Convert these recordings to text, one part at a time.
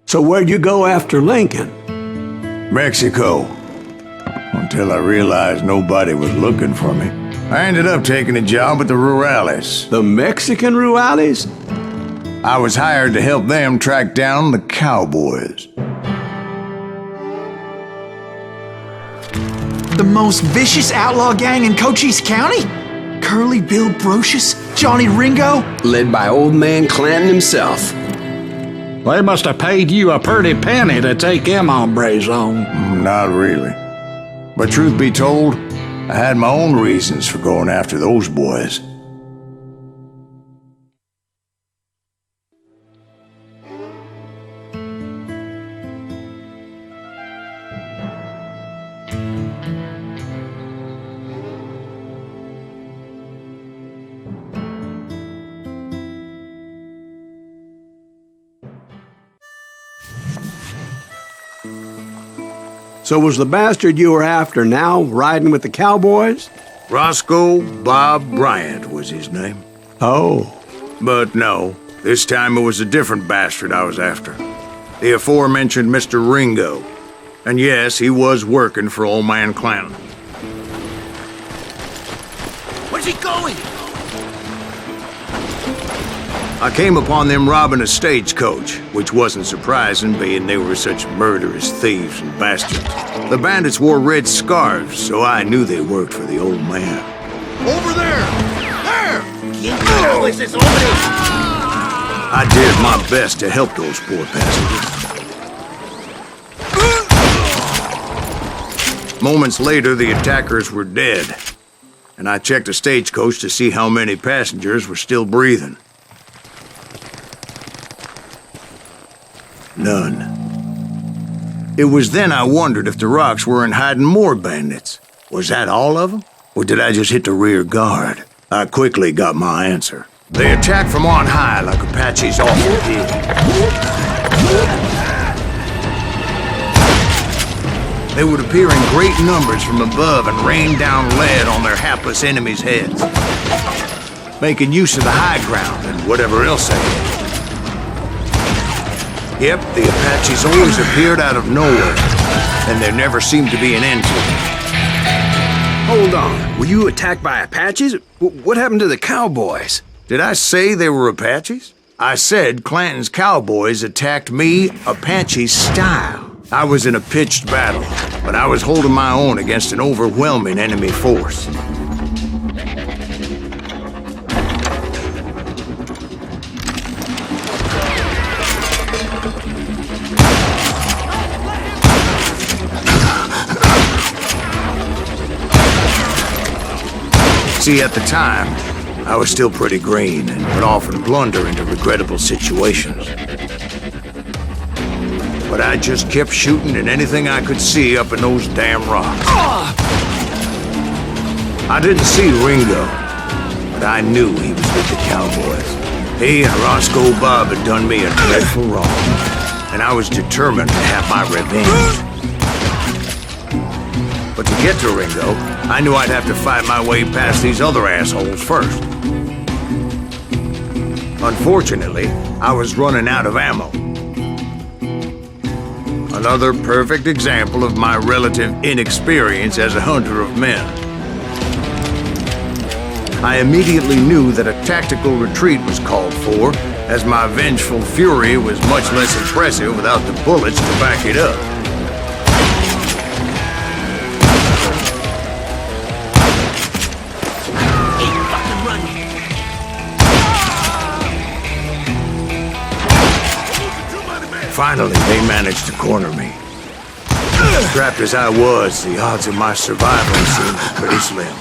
So where'd you go after Lincoln? Mexico. Until I realized nobody was looking for me. I ended up taking a job at the Rurales. The Mexican Rurales? I was hired to help them track down the cowboys. The most vicious outlaw gang in Cochise County? Curly Bill Brocious? Johnny Ringo? Led by old man Clanton himself. They must have paid you a pretty penny to take them hombres on. Not really. But truth be told, I had my own reasons for going after those boys. So was the bastard you were after now riding with the cowboys? Roscoe Bob Bryant was his name. Oh. But no, this time it was a different bastard I was after. The aforementioned Mr. Ringo. And yes, he was working for old man Clanton. Where's he going? I came upon them robbing a stagecoach, which wasn't surprising, being they were such murderous thieves and bastards. The bandits wore red scarves, so I knew they worked for the old man. Over there! There! I did my best to help those poor passengers. Moments later, the attackers were dead, and I checked the stagecoach to see how many passengers were still breathing. None. It was then I wondered if the rocks weren't hiding more bandits. Was that all of them? Or did I just hit the rear guard? I quickly got my answer. They attacked from on high like Apaches often did. They would appear in great numbers from above and rain down lead on their hapless enemies' heads, making use of the high ground and whatever else they had. Yep, the Apaches always appeared out of nowhere, and there never seemed to be an end to them. Hold on, were you attacked by Apaches? What happened to the cowboys? Did I say they were Apaches? I said Clanton's cowboys attacked me Apache style. I was in a pitched battle, but I was holding my own against an overwhelming enemy force. See, at the time, I was still pretty green and would often blunder into regrettable situations. But I just kept shooting at anything I could see up in those damn rocks. I didn't see Ringo, but I knew he was with the cowboys. He and Roscoe Bob had done me a dreadful wrong, and I was determined to have my revenge. But to get to Ringo, I knew I'd have to fight my way past these other assholes first. Unfortunately, I was running out of ammo. Another perfect example of my relative inexperience as a hunter of men. I immediately knew that a tactical retreat was called for, as my vengeful fury was much less impressive without the bullets to back it up. Finally, they managed to corner me. Strapped as I was, the odds of my survival seemed pretty slim.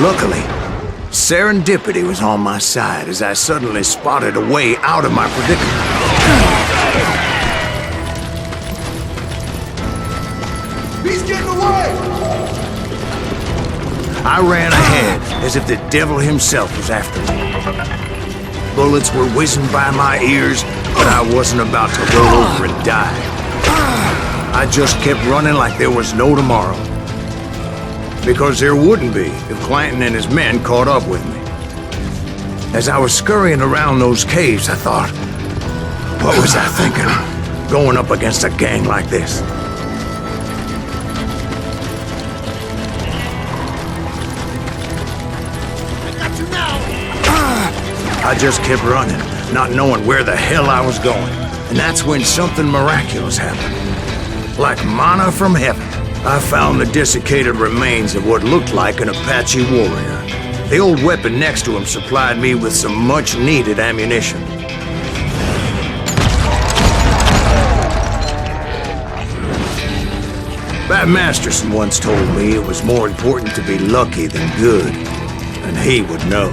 Luckily, serendipity was on my side as I suddenly spotted a way out of my predicament. He's getting away! I ran ahead as if the devil himself was after me. Bullets were whizzing by my ears, but I wasn't about to roll over and die. I just kept running like there was no tomorrow. Because there wouldn't be if Clanton and his men caught up with me. As I was scurrying around those caves, I thought, what was I thinking? Going up against a gang like this? I got you now! I just kept running, not knowing where the hell I was going. And that's when something miraculous happened. Like manna from heaven, I found the desiccated remains of what looked like an Apache warrior. The old weapon next to him supplied me with some much-needed ammunition. Bat Masterson once told me it was more important to be lucky than good, and he would know.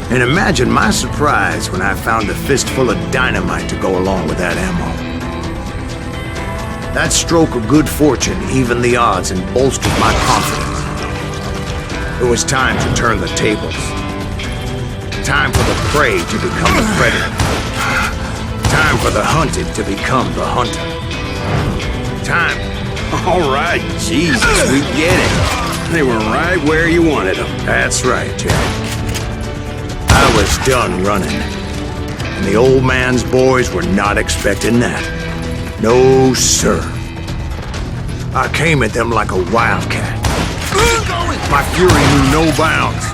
And imagine my surprise when I found a fistful of dynamite to go along with that ammo. That stroke of good fortune evened the odds and bolstered my confidence. It was time to turn the tables. Time for the prey to become the predator. Time for the hunted to become the hunter. Time. All right, Jesus, we get it. They were right where you wanted them. That's right, Jack. I was done running, and the old man's boys were not expecting that. No, sir. I came at them like a wildcat. My fury knew no bounds.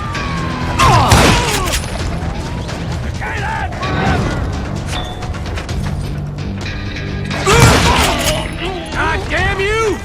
God damn you!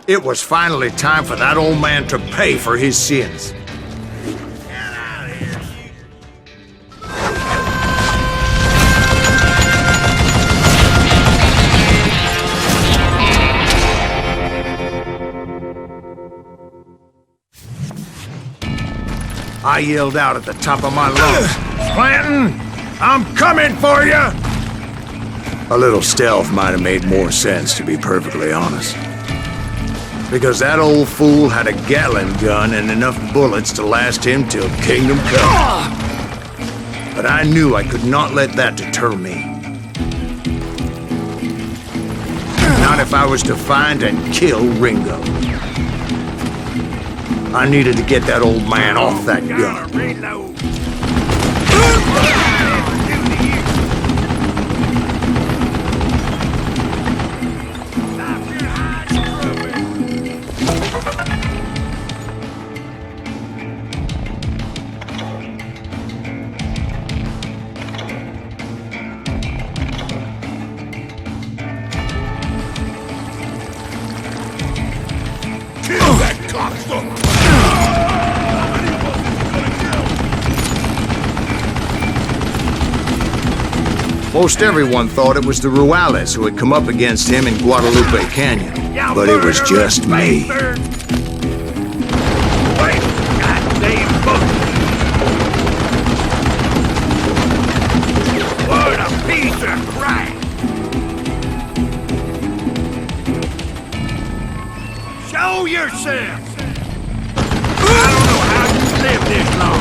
It was finally time for that old man to pay for his sins. I yelled out at the top of my lungs, "Clanton, I'm coming for you!" A little stealth might have made more sense, to be perfectly honest. Because that old fool had a Gatling gun and enough bullets to last him till kingdom come. But I knew I could not let that deter me. Not if I was to find and kill Ringo. I needed to get that old man off that gun. Most everyone thought it was the Ruales who had come up against him in Guadalupe Canyon, but it was just me. What a piece of crap! Show yourself! live this long.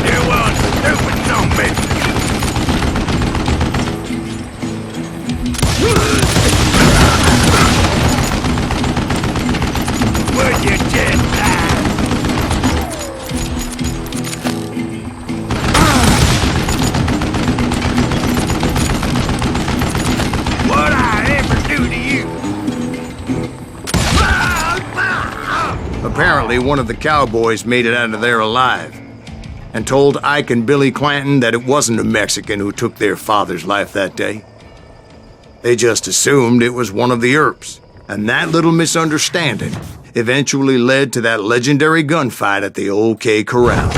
You want stupid zombie. Would you just die? What I ever do to you? Apparently, one of the cowboys made it out of there alive and told Ike and Billy Clanton that it wasn't a Mexican who took their father's life that day. They just assumed it was one of the Earps, and that little misunderstanding eventually led to that legendary gunfight at the OK Corral.